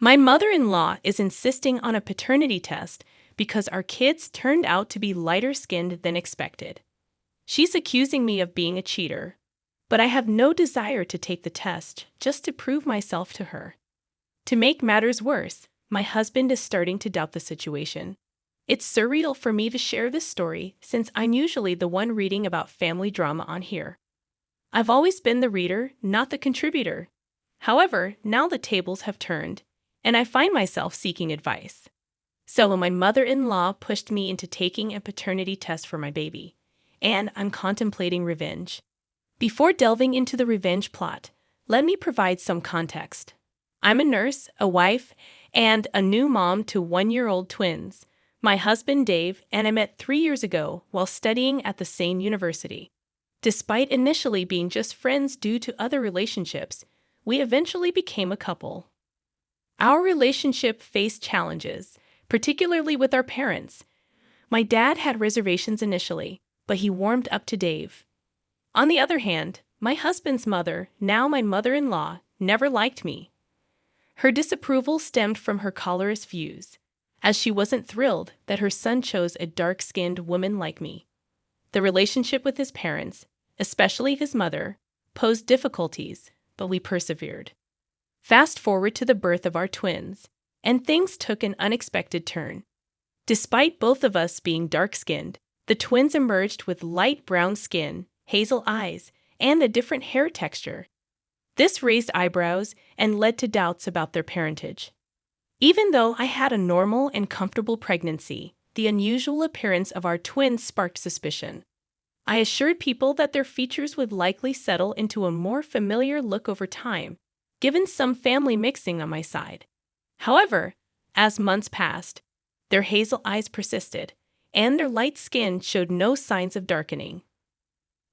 My mother-in-law is insisting on a paternity test because our kids turned out to be lighter skinned than expected. She's accusing me of being a cheater, but I have no desire to take the test just to prove myself to her. To make matters worse, my husband is starting to doubt the situation. It's surreal for me to share this story since I'm usually the one reading about family drama on here. I've always been the reader, not the contributor. However, now the tables have turned, and I find myself seeking advice. So my mother-in-law pushed me into taking a paternity test for my baby, and I'm contemplating revenge. Before delving into the revenge plot, let me provide some context. I'm a nurse, a wife, and a new mom to 1-year-old twins. My husband Dave and I met 3 years ago while studying at the same university. Despite initially being just friends due to other relationships, we eventually became a couple. Our relationship faced challenges, particularly with our parents. My dad had reservations initially, but he warmed up to Dave. On the other hand, my husband's mother, now my mother-in-law, never liked me. Her disapproval stemmed from her colorist views, as she wasn't thrilled that her son chose a dark-skinned woman like me. The relationship with his parents, especially his mother, posed difficulties, but we persevered. Fast forward to the birth of our twins, and things took an unexpected turn. Despite both of us being dark-skinned, the twins emerged with light brown skin, hazel eyes, and a different hair texture. This raised eyebrows and led to doubts about their parentage. Even though I had a normal and comfortable pregnancy, the unusual appearance of our twins sparked suspicion. I assured people that their features would likely settle into a more familiar look over time, given some family mixing on my side. However, as months passed, their hazel eyes persisted, and their light skin showed no signs of darkening.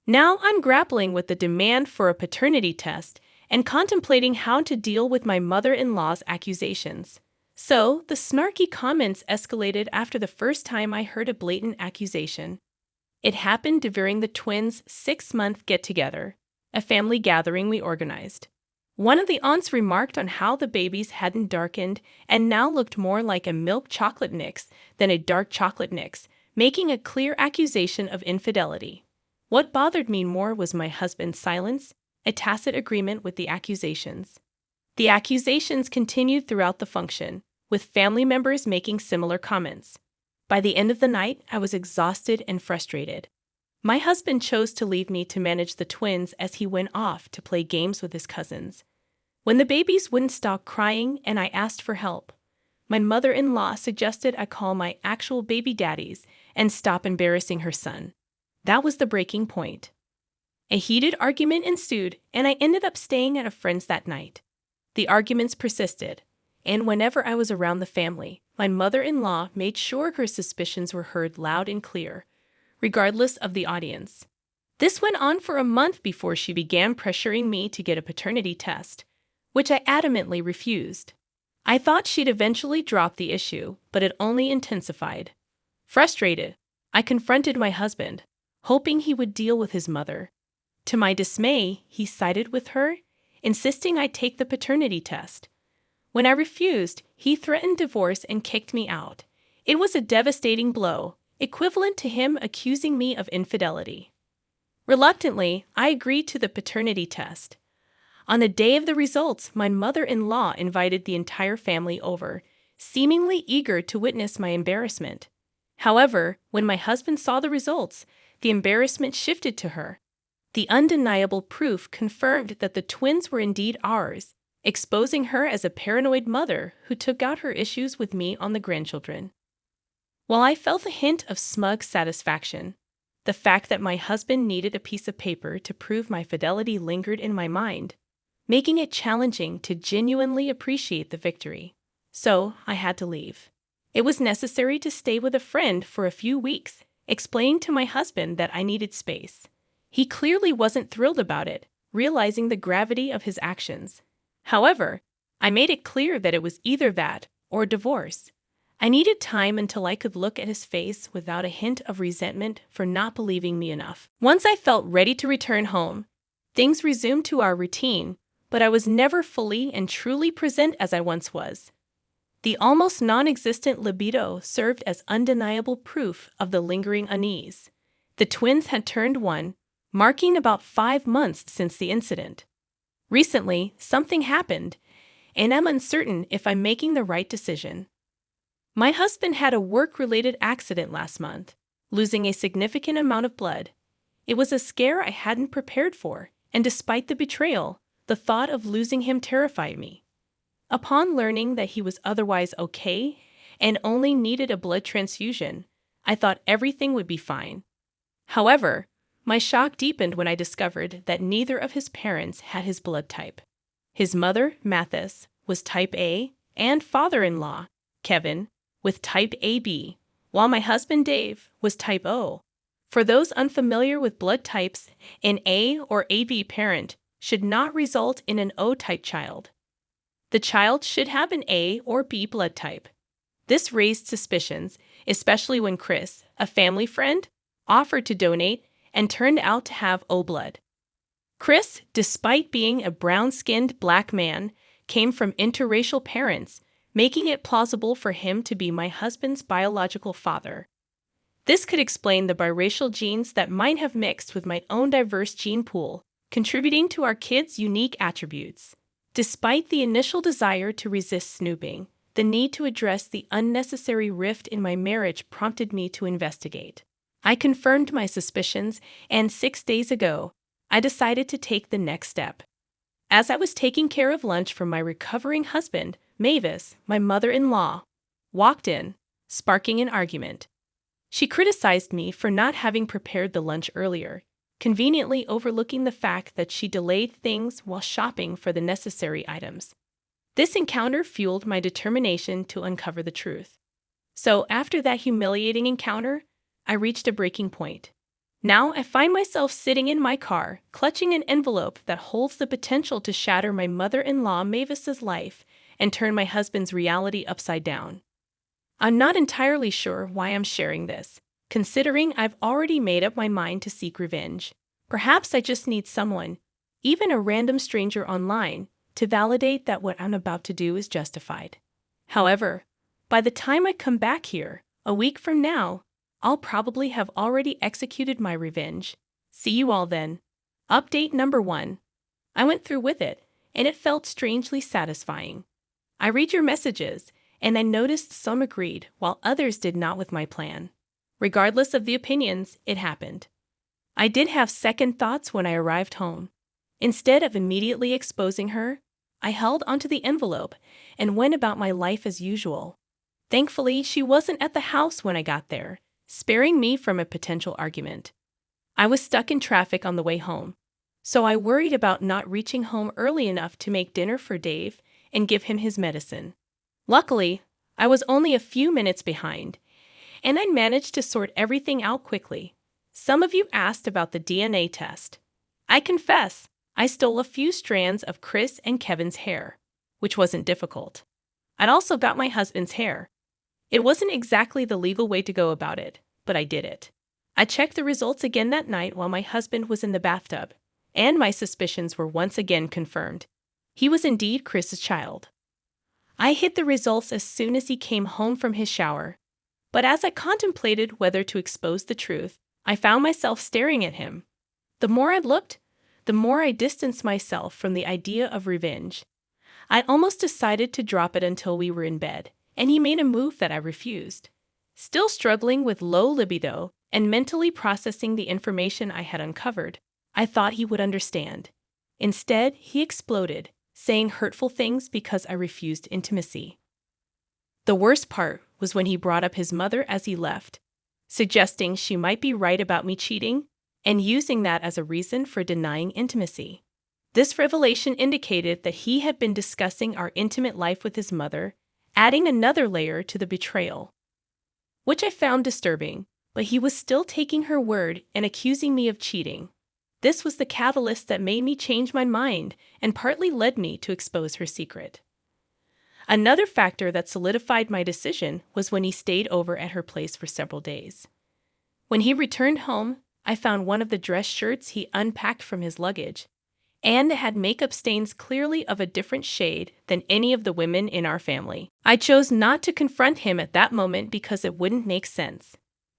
Now I'm grappling with the demand for a paternity test and contemplating how to deal with my mother-in-law's accusations. So, the snarky comments escalated after the first time I heard a blatant accusation. It happened during the twins' 6-month get-together, a family gathering we organized. One of the aunts remarked on how the babies hadn't darkened and now looked more like a milk chocolate mix than a dark chocolate mix, making a clear accusation of infidelity. What bothered me more was my husband's silence, a tacit agreement with the accusations. The accusations continued throughout the function, with family members making similar comments. By the end of the night, I was exhausted and frustrated. My husband chose to leave me to manage the twins as he went off to play games with his cousins. When the babies wouldn't stop crying and I asked for help, my mother-in-law suggested I call my actual baby daddies and stop embarrassing her son. That was the breaking point. A heated argument ensued, and I ended up staying at a friend's that night. The arguments persisted, and whenever I was around the family, my mother-in-law made sure her suspicions were heard loud and clear, regardless of the audience. This went on for a month before she began pressuring me to get a paternity test, which I adamantly refused. I thought she'd eventually drop the issue, but it only intensified. Frustrated, I confronted my husband, hoping he would deal with his mother. To my dismay, he sided with her, insisting I take the paternity test. When I refused, he threatened divorce and kicked me out. It was a devastating blow, equivalent to him accusing me of infidelity. Reluctantly, I agreed to the paternity test. On the day of the results, my mother-in-law invited the entire family over, seemingly eager to witness my embarrassment. However, when my husband saw the results, the embarrassment shifted to her. The undeniable proof confirmed that the twins were indeed ours, exposing her as a paranoid mother who took out her issues with me on the grandchildren. While I felt a hint of smug satisfaction, the fact that my husband needed a piece of paper to prove my fidelity lingered in my mind, making it challenging to genuinely appreciate the victory. So I had to leave. It was necessary to stay with a friend for a few weeks, explaining to my husband that I needed space. He clearly wasn't thrilled about it, realizing the gravity of his actions. However, I made it clear that it was either that or divorce. I needed time until I could look at his face without a hint of resentment for not believing me enough. Once I felt ready to return home, things resumed to our routine, but I was never fully and truly present as I once was. The almost non-existent libido served as undeniable proof of the lingering unease. The twins had turned 1, marking about 5 months since the incident. Recently, something happened, and I'm uncertain if I'm making the right decision. My husband had a work-related accident last month, losing a significant amount of blood. It was a scare I hadn't prepared for, and despite the betrayal, the thought of losing him terrified me. Upon learning that he was otherwise okay and only needed a blood transfusion, I thought everything would be fine. However, my shock deepened when I discovered that neither of his parents had his blood type. His mother, Mathis, was type A, and father-in-law, Kevin, with type AB, while my husband, Dave, was type O. For those unfamiliar with blood types, an A or AB parent should not result in an O-type child. The child should have an A or B blood type. This raised suspicions, especially when Chris, a family friend, offered to donate and turned out to have O blood. Chris, despite being a brown-skinned black man, came from interracial parents, making it plausible for him to be my husband's biological father. This could explain the biracial genes that might have mixed with my own diverse gene pool, contributing to our kids' unique attributes. Despite the initial desire to resist snooping, the need to address the unnecessary rift in my marriage prompted me to investigate. I confirmed my suspicions, and 6 days ago, I decided to take the next step. As I was taking care of lunch for my recovering husband, Mavis, my mother-in-law, walked in, sparking an argument. She criticized me for not having prepared the lunch earlier, conveniently overlooking the fact that she delayed things while shopping for the necessary items. This encounter fueled my determination to uncover the truth. So after that humiliating encounter, I reached a breaking point. Now I find myself sitting in my car, clutching an envelope that holds the potential to shatter my mother-in-law Mavis's life and turn my husband's reality upside down. I'm not entirely sure why I'm sharing this, considering I've already made up my mind to seek revenge. Perhaps I just need someone, even a random stranger online, to validate that what I'm about to do is justified. However, by the time I come back here, a week from now, I'll probably have already executed my revenge. See you all then. Update number 1. I went through with it, and it felt strangely satisfying. I read your messages, and I noticed some agreed, while others did not with my plan. Regardless of the opinions, it happened. I did have second thoughts when I arrived home. Instead of immediately exposing her, I held onto the envelope and went about my life as usual. Thankfully, she wasn't at the house when I got there, sparing me from a potential argument. I was stuck in traffic on the way home, so I worried about not reaching home early enough to make dinner for Dave and give him his medicine. Luckily, I was only a few minutes behind, and I managed to sort everything out quickly. Some of you asked about the DNA test. I confess, I stole a few strands of Chris and Kevin's hair, which wasn't difficult. I'd also got my husband's hair. It wasn't exactly the legal way to go about it, but I did it. I checked the results again that night while my husband was in the bathtub, and my suspicions were once again confirmed. He was indeed Chris's child. I hid the results as soon as he came home from his shower, but as I contemplated whether to expose the truth, I found myself staring at him. The more I looked, the more I distanced myself from the idea of revenge. I almost decided to drop it until we were in bed, and he made a move that I refused. Still struggling with low libido and mentally processing the information I had uncovered, I thought he would understand. Instead, he exploded, saying hurtful things because I refused intimacy. The worst part was when he brought up his mother as he left, suggesting she might be right about me cheating and using that as a reason for denying intimacy. This revelation indicated that he had been discussing our intimate life with his mother, adding another layer to the betrayal, which I found disturbing, but he was still taking her word and accusing me of cheating. This was the catalyst that made me change my mind and partly led me to expose her secret. Another factor that solidified my decision was when he stayed over at her place for several days. When he returned home, I found one of the dress shirts he unpacked from his luggage, and had makeup stains clearly of a different shade than any of the women in our family. I chose not to confront him at that moment because it wouldn't make sense.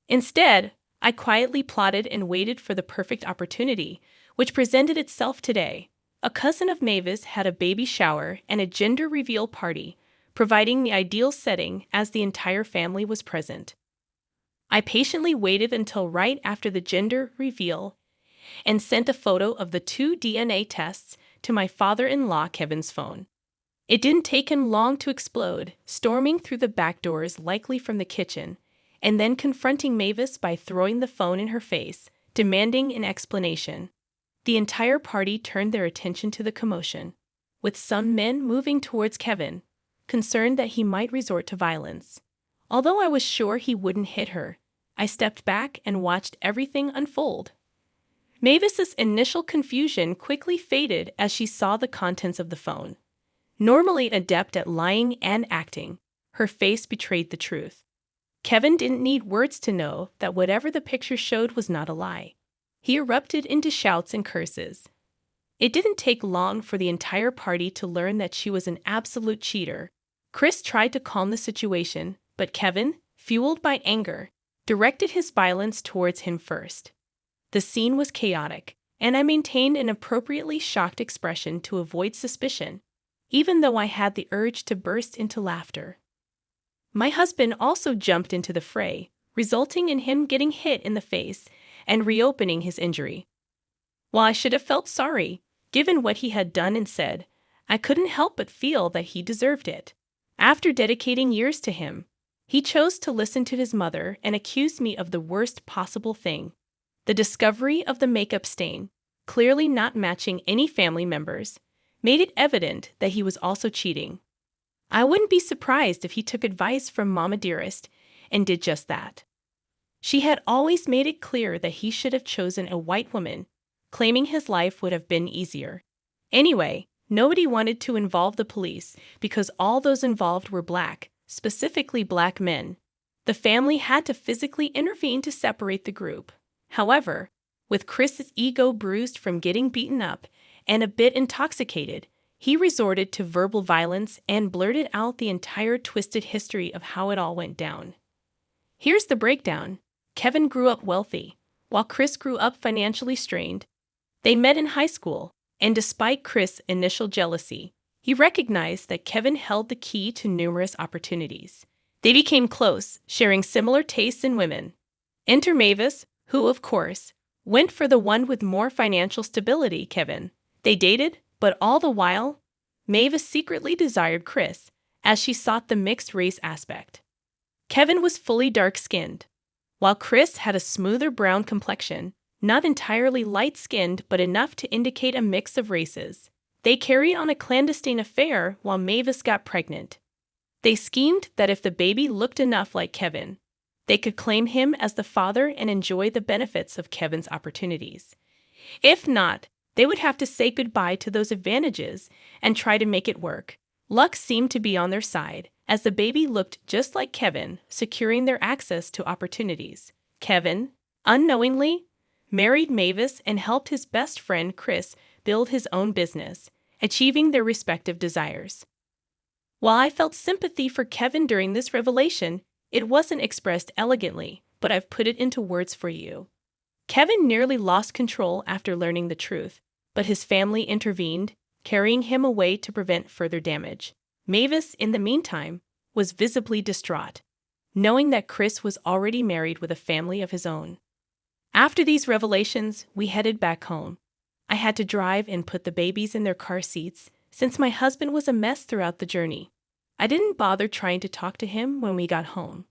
Instead, I quietly plotted and waited for the perfect opportunity, which presented itself today. A cousin of Mavis had a baby shower and a gender reveal party, providing the ideal setting as the entire family was present. I patiently waited until right after the gender reveal and sent a photo of the 2 DNA tests to my father-in-law Kevin's phone. It didn't take him long to explode, storming through the back doors likely from the kitchen, and then confronting Mavis by throwing the phone in her face, demanding an explanation. The entire party turned their attention to the commotion, with some men moving towards Kevin, concerned that he might resort to violence. Although I was sure he wouldn't hit her, I stepped back and watched everything unfold. Mavis's initial confusion quickly faded as she saw the contents of the phone. Normally adept at lying and acting, her face betrayed the truth. Kevin didn't need words to know that whatever the picture showed was not a lie. He erupted into shouts and curses. It didn't take long for the entire party to learn that she was an absolute cheater. Chris tried to calm the situation, but Kevin, fueled by anger, directed his violence towards him first. The scene was chaotic, and I maintained an appropriately shocked expression to avoid suspicion, even though I had the urge to burst into laughter. My husband also jumped into the fray, resulting in him getting hit in the face and reopening his injury. While I should have felt sorry, given what he had done and said, I couldn't help but feel that he deserved it. After dedicating years to him, he chose to listen to his mother and accused me of the worst possible thing. The discovery of the makeup stain, clearly not matching any family members, made it evident that he was also cheating. I wouldn't be surprised if he took advice from Mama Dearest and did just that. She had always made it clear that he should have chosen a white woman, claiming his life would have been easier. Anyway, nobody wanted to involve the police because all those involved were black, specifically black men. The family had to physically intervene to separate the group. However, with Chris's ego bruised from getting beaten up and a bit intoxicated, he resorted to verbal violence and blurted out the entire twisted history of how it all went down. Here's the breakdown. Kevin grew up wealthy, while Chris grew up financially strained. They met in high school, and despite Chris' initial jealousy, he recognized that Kevin held the key to numerous opportunities. They became close, sharing similar tastes in women. Enter Mavis, who, of course, went for the one with more financial stability, Kevin. They dated, but all the while, Mavis secretly desired Chris, as she sought the mixed-race aspect. Kevin was fully dark-skinned, while Chris had a smoother brown complexion, not entirely light-skinned but enough to indicate a mix of races. They carried on a clandestine affair while Mavis got pregnant. They schemed that if the baby looked enough like Kevin, they could claim him as the father and enjoy the benefits of Kevin's opportunities. If not, they would have to say goodbye to those advantages and try to make it work. Luck seemed to be on their side, as the baby looked just like Kevin, securing their access to opportunities. Kevin, unknowingly, married Mavis and helped his best friend Chris build his own business, achieving their respective desires. While I felt sympathy for Kevin during this revelation, it wasn't expressed elegantly, but I've put it into words for you. Kevin nearly lost control after learning the truth, but his family intervened, carrying him away to prevent further damage. Mavis, in the meantime, was visibly distraught, knowing that Chris was already married with a family of his own. After these revelations, we headed back home. I had to drive and put the babies in their car seats, since my husband was a mess throughout the journey. I didn't bother trying to talk to him when we got home.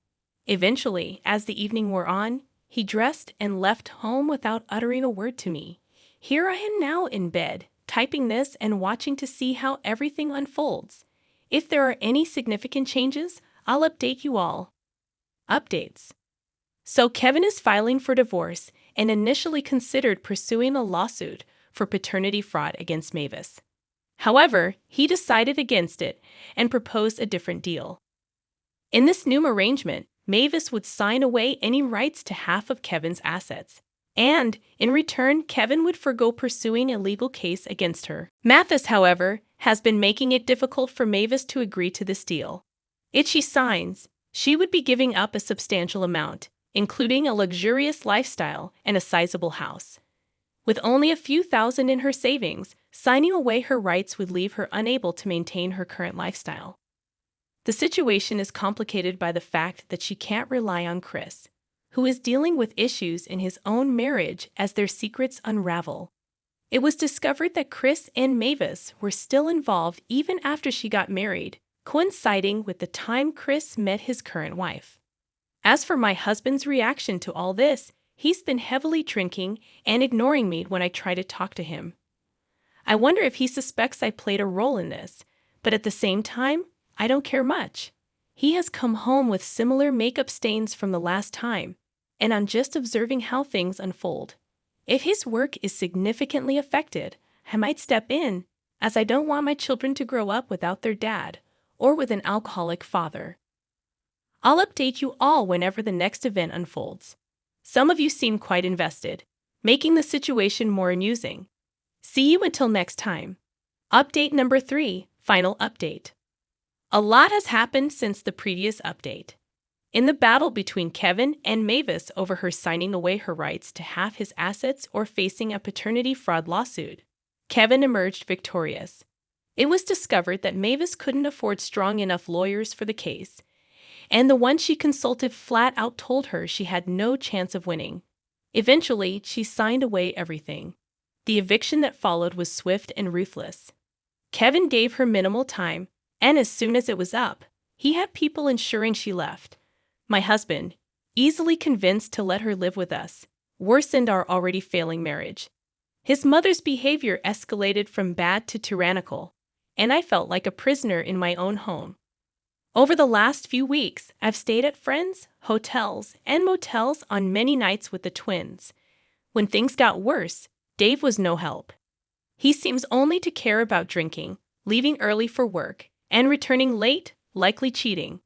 Eventually, as the evening wore on, he dressed and left home without uttering a word to me. Here I am now in bed, typing this and watching to see how everything unfolds. If there are any significant changes, I'll update you all. Updates. So Kevin is filing for divorce and initially considered pursuing a lawsuit for paternity fraud against Mavis. However, he decided against it and proposed a different deal. In this new arrangement, Mavis would sign away any rights to half of Kevin's assets. And, in return, Kevin would forgo pursuing a legal case against her. Mathis, however, has been making it difficult for Mavis to agree to this deal. If she signs, she would be giving up a substantial amount, including a luxurious lifestyle and a sizable house. With only a few thousand in her savings, signing away her rights would leave her unable to maintain her current lifestyle. The situation is complicated by the fact that she can't rely on Chris, who is dealing with issues in his own marriage as their secrets unravel. It was discovered that Chris and Mavis were still involved even after she got married, coinciding with the time Chris met his current wife. As for my husband's reaction to all this, he's been heavily drinking and ignoring me when I try to talk to him. I wonder if he suspects I played a role in this, but at the same time, I don't care much. He has come home with similar makeup stains from the last time, and I'm just observing how things unfold. If his work is significantly affected, I might step in, as I don't want my children to grow up without their dad or with an alcoholic father. I'll update you all whenever the next event unfolds. Some of you seem quite invested, making the situation more amusing. See you until next time. Update number 3, final update. A lot has happened since the previous update. In the battle between Kevin and Mavis over her signing away her rights to half his assets or facing a paternity fraud lawsuit, Kevin emerged victorious. It was discovered that Mavis couldn't afford strong enough lawyers for the case, and the one she consulted flat out told her she had no chance of winning. Eventually, she signed away everything. The eviction that followed was swift and ruthless. Kevin gave her minimal time, and as soon as it was up, he had people ensuring she left. My husband, easily convinced to let her live with us, worsened our already failing marriage. His mother's behavior escalated from bad to tyrannical, and I felt like a prisoner in my own home. Over the last few weeks, I've stayed at friends, hotels, and motels on many nights with the twins. When things got worse, Dave was no help. He seems only to care about drinking, leaving early for work, and returning late, likely cheating.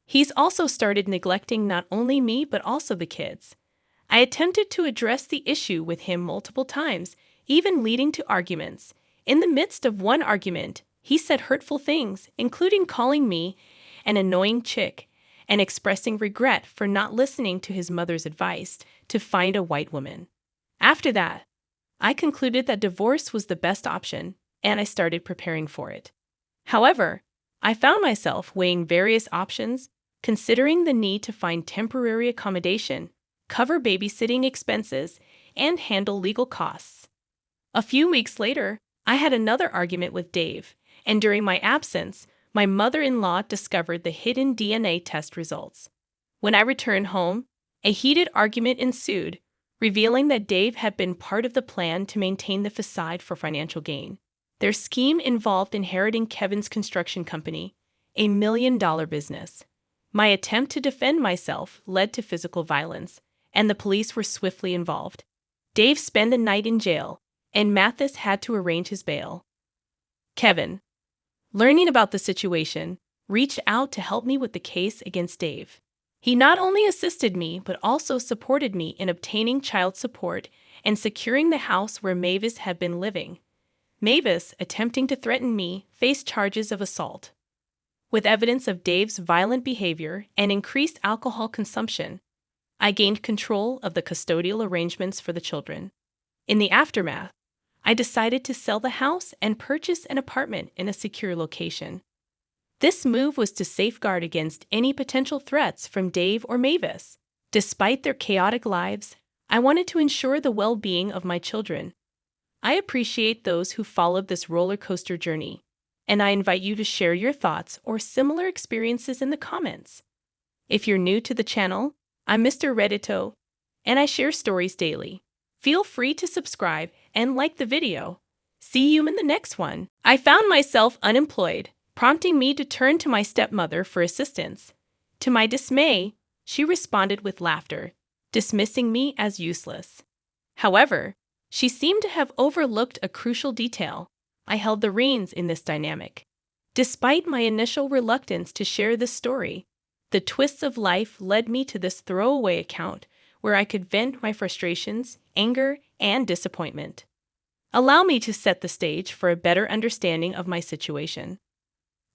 He's also started neglecting not only me but also the kids. I attempted to address the issue with him multiple times, even leading to arguments. In the midst of one argument, he said hurtful things, including calling me an annoying chick and expressing regret for not listening to his mother's advice to find a white woman. After that, I concluded that divorce was the best option, and I started preparing for it. However, I found myself weighing various options, considering the need to find temporary accommodation, cover babysitting expenses, and handle legal costs. A few weeks later, I had another argument with Dave, and during my absence, my mother-in-law discovered the hidden DNA test results. When I returned home, a heated argument ensued, revealing that Dave had been part of the plan to maintain the facade for financial gain. Their scheme involved inheriting Kevin's construction company, a $1 million business. My attempt to defend myself led to physical violence, and the police were swiftly involved. Dave spent the night in jail, and Mathis had to arrange his bail. Kevin, learning about the situation, reached out to help me with the case against Dave. He not only assisted me, but also supported me in obtaining child support and securing the house where Mavis had been living. Mavis, attempting to threaten me, faced charges of assault. With evidence of Dave's violent behavior and increased alcohol consumption, I gained control of the custodial arrangements for the children. In the aftermath, I decided to sell the house and purchase an apartment in a secure location. This move was to safeguard against any potential threats from Dave or Mavis. Despite their chaotic lives, I wanted to ensure the well-being of my children. I appreciate those who followed this roller coaster journey, and I invite you to share your thoughts or similar experiences in the comments. If you're new to the channel, I'm Mr. Reddito, and I share stories daily. Feel free to subscribe and like the video. See you in the next one. I found myself unemployed, prompting me to turn to my stepmother for assistance. To my dismay, she responded with laughter, dismissing me as useless. However, she seemed to have overlooked a crucial detail. I held the reins in this dynamic. Despite my initial reluctance to share this story, the twists of life led me to this throwaway account where I could vent my frustrations, anger, and disappointment. Allow me to set the stage for a better understanding of my situation.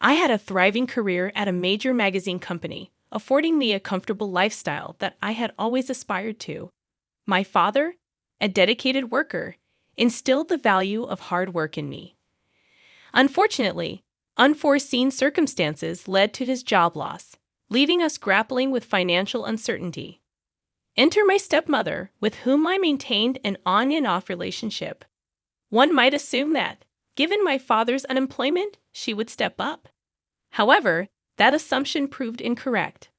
I had a thriving career at a major magazine company, affording me a comfortable lifestyle that I had always aspired to. My father, a dedicated worker, instilled the value of hard work in me. Unfortunately, unforeseen circumstances led to his job loss, leaving us grappling with financial uncertainty. Enter my stepmother, with whom I maintained an on and off relationship. One might assume that, given my father's unemployment, she would step up. However, that assumption proved incorrect.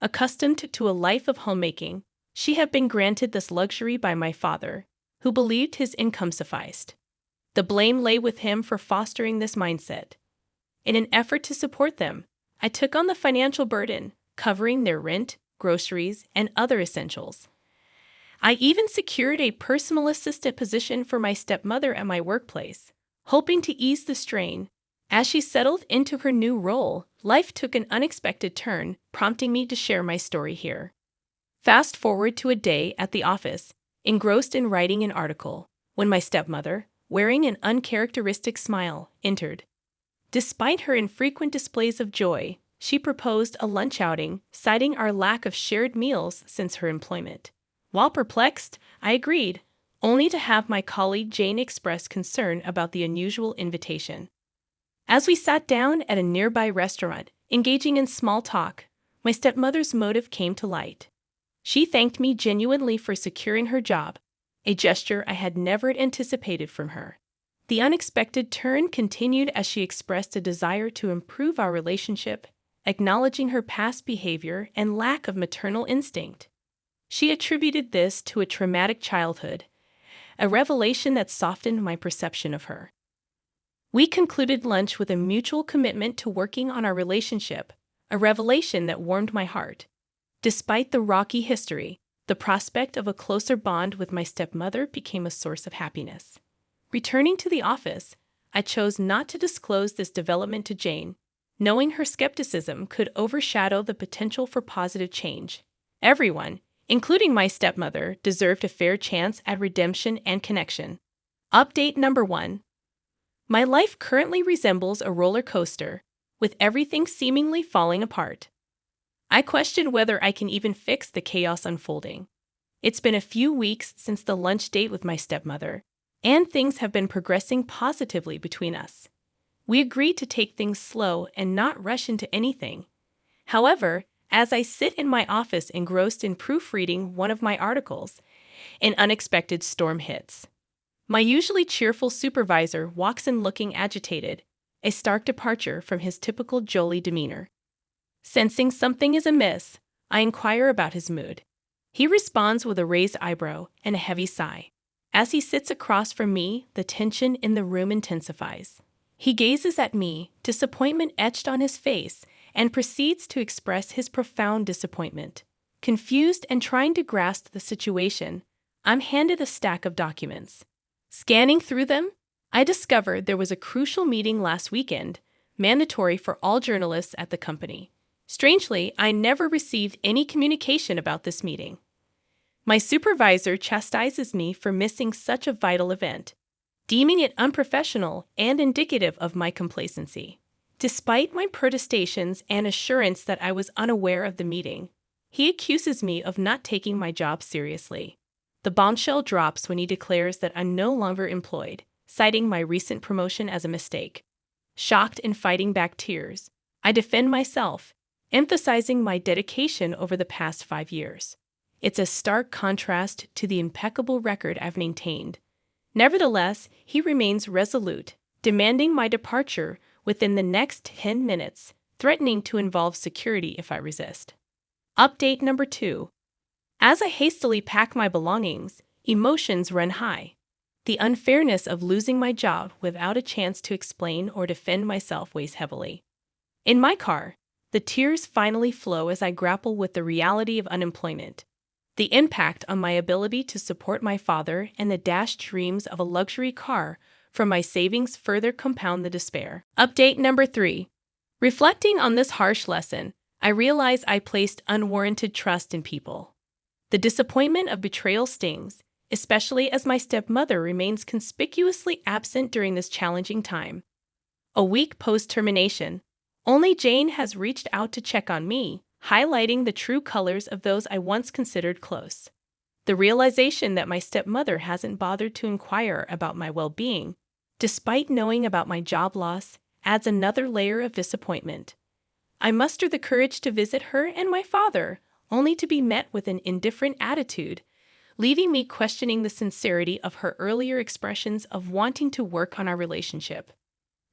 Accustomed to a life of homemaking, she had been granted this luxury by my father, who believed his income sufficed. The blame lay with him for fostering this mindset. In an effort to support them, I took on the financial burden, covering their rent, groceries, and other essentials. I even secured a personal assistant position for my stepmother at my workplace, hoping to ease the strain. As she settled into her new role, life took an unexpected turn, prompting me to share my story here. Fast forward to a day at the office, engrossed in writing an article, when my stepmother, wearing an uncharacteristic smile, entered. Despite her infrequent displays of joy, she proposed a lunch outing, citing our lack of shared meals since her employment. While perplexed, I agreed, only to have my colleague Jane express concern about the unusual invitation. As we sat down at a nearby restaurant, engaging in small talk, my stepmother's motive came to light. She thanked me genuinely for securing her job, a gesture I had never anticipated from her. The unexpected turn continued as she expressed a desire to improve our relationship, acknowledging her past behavior and lack of maternal instinct. She attributed this to a traumatic childhood, a revelation that softened my perception of her. We concluded lunch with a mutual commitment to working on our relationship, a revelation that warmed my heart. Despite the rocky history, the prospect of a closer bond with my stepmother became a source of happiness. Returning to the office, I chose not to disclose this development to Jane, knowing her skepticism could overshadow the potential for positive change. Everyone, including my stepmother, deserved a fair chance at redemption and connection. Update number 1. My life currently resembles a roller coaster, with everything seemingly falling apart. I question whether I can even fix the chaos unfolding. It's been a few weeks since the lunch date with my stepmother, and things have been progressing positively between us. We agreed to take things slow and not rush into anything. However, as I sit in my office engrossed in proofreading one of my articles, an unexpected storm hits. My usually cheerful supervisor walks in looking agitated, a stark departure from his typical jolly demeanor. Sensing something is amiss, I inquire about his mood. He responds with a raised eyebrow and a heavy sigh. As he sits across from me, the tension in the room intensifies. He gazes at me, disappointment etched on his face, and proceeds to express his profound disappointment. Confused and trying to grasp the situation, I'm handed a stack of documents. Scanning through them, I discovered there was a crucial meeting last weekend, mandatory for all journalists at the company. Strangely, I never received any communication about this meeting. My supervisor chastises me for missing such a vital event, deeming it unprofessional and indicative of my complacency. Despite my protestations and assurance that I was unaware of the meeting, he accuses me of not taking my job seriously. The bombshell drops when he declares that I'm no longer employed, citing my recent promotion as a mistake. Shocked and fighting back tears, I defend myself, emphasizing my dedication over the past 5 years. It's a stark contrast to the impeccable record I've maintained. Nevertheless, he remains resolute, demanding my departure within the next 10 minutes, threatening to involve security if I resist. Update number 2. As I hastily pack my belongings, emotions run high. The unfairness of losing my job without a chance to explain or defend myself weighs heavily. In my car, the tears finally flow as I grapple with the reality of unemployment. The impact on my ability to support my father and the dashed dreams of a luxury car from my savings further compound the despair. Update number 3. Reflecting on this harsh lesson, I realize I placed unwarranted trust in people. The disappointment of betrayal stings, especially as my stepmother remains conspicuously absent during this challenging time. A week post-termination, only Jane has reached out to check on me, highlighting the true colors of those I once considered close. The realization that my stepmother hasn't bothered to inquire about my well-being, despite knowing about my job loss, adds another layer of disappointment. I muster the courage to visit her and my father, only to be met with an indifferent attitude, leaving me questioning the sincerity of her earlier expressions of wanting to work on our relationship.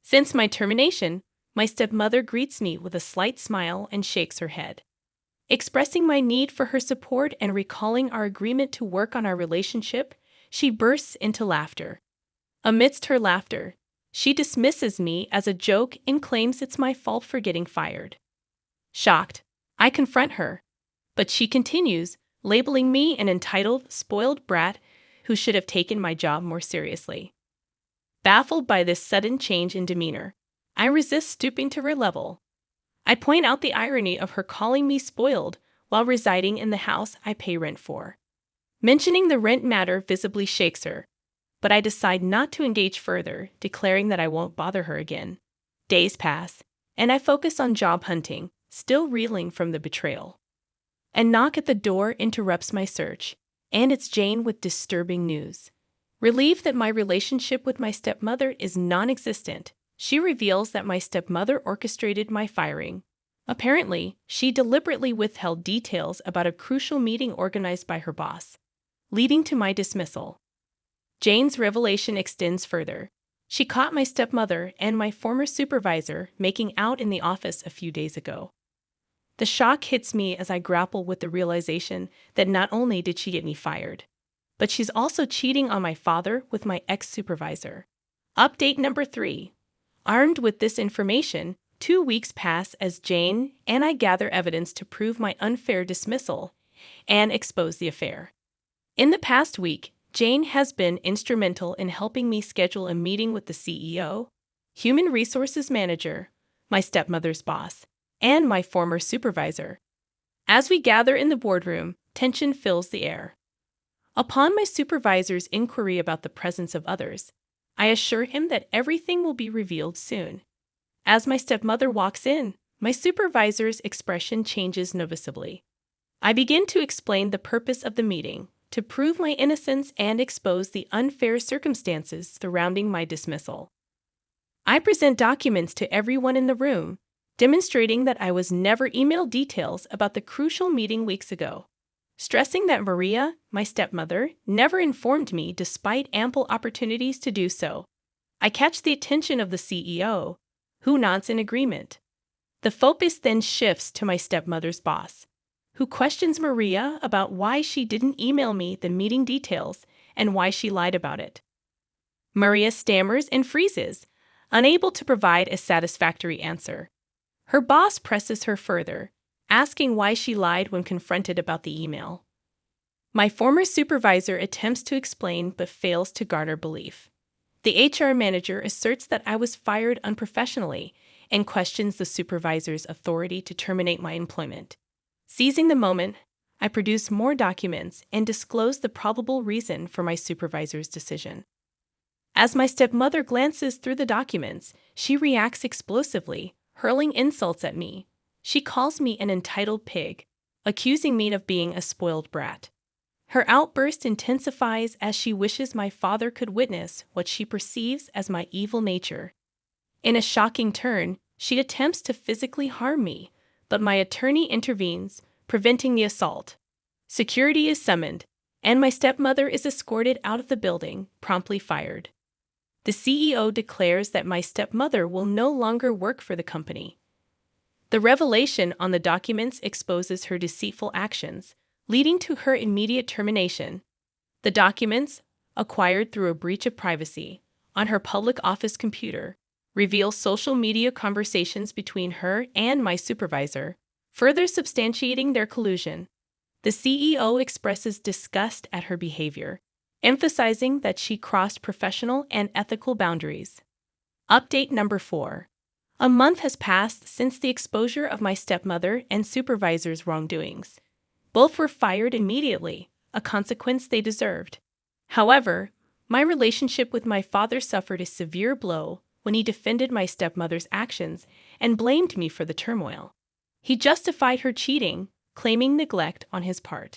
Since my termination, my stepmother greets me with a slight smile and shakes her head. Expressing my need for her support and recalling our agreement to work on our relationship, she bursts into laughter. Amidst her laughter, she dismisses me as a joke and claims it's my fault for getting fired. Shocked, I confront her, but she continues, labeling me an entitled, spoiled brat who should have taken my job more seriously. Baffled by this sudden change in demeanor, I resist stooping to her level. I point out the irony of her calling me spoiled while residing in the house I pay rent for. Mentioning the rent matter visibly shakes her, but I decide not to engage further, declaring that I won't bother her again. Days pass, and I focus on job hunting, still reeling from the betrayal. A knock at the door interrupts my search, and it's Jane with disturbing news. Relieved that my relationship with my stepmother is non-existent, she reveals that my stepmother orchestrated my firing. Apparently, she deliberately withheld details about a crucial meeting organized by her boss, leading to my dismissal. Jane's revelation extends further. She caught my stepmother and my former supervisor making out in the office a few days ago. The shock hits me as I grapple with the realization that not only did she get me fired, but she's also cheating on my father with my ex-supervisor. Update number 3. Armed with this information, 2 weeks pass as Jane and I gather evidence to prove my unfair dismissal and expose the affair. In the past week, Jane has been instrumental in helping me schedule a meeting with the CEO, human resources manager, my stepmother's boss, and my former supervisor. As we gather in the boardroom, tension fills the air. Upon my supervisor's inquiry about the presence of others, I assure him that everything will be revealed soon. As my stepmother walks in, my supervisor's expression changes noticeably. I begin to explain the purpose of the meeting, to prove my innocence and expose the unfair circumstances surrounding my dismissal. I present documents to everyone in the room, demonstrating that I was never emailed details about the crucial meeting weeks ago, stressing that Maria, my stepmother, never informed me despite ample opportunities to do so. I catch the attention of the CEO, who nods in agreement. The focus then shifts to my stepmother's boss, who questions Maria about why she didn't email me the meeting details and why she lied about it. Maria stammers and freezes, unable to provide a satisfactory answer. Her boss presses her further, asking why she lied when confronted about the email. My former supervisor attempts to explain but fails to garner belief. The HR manager asserts that I was fired unprofessionally and questions the supervisor's authority to terminate my employment. Seizing the moment, I produce more documents and disclose the probable reason for my supervisor's decision. As my stepmother glances through the documents, she reacts explosively, hurling insults at me. She calls me an entitled pig, accusing me of being a spoiled brat. Her outburst intensifies as she wishes my father could witness what she perceives as my evil nature. In a shocking turn, she attempts to physically harm me, but my attorney intervenes, preventing the assault. Security is summoned, and my stepmother is escorted out of the building, promptly fired. The CEO declares that my stepmother will no longer work for the company. The revelation on the documents exposes her deceitful actions, leading to her immediate termination. The documents, acquired through a breach of privacy, on her public office computer, reveal social media conversations between her and my supervisor, further substantiating their collusion. The CEO expresses disgust at her behavior, emphasizing that she crossed professional and ethical boundaries. Update number 4. A month has passed since the exposure of my stepmother and supervisor's wrongdoings. Both were fired immediately, a consequence they deserved. However, my relationship with my father suffered a severe blow when he defended my stepmother's actions and blamed me for the turmoil. He justified her cheating, claiming neglect on his part.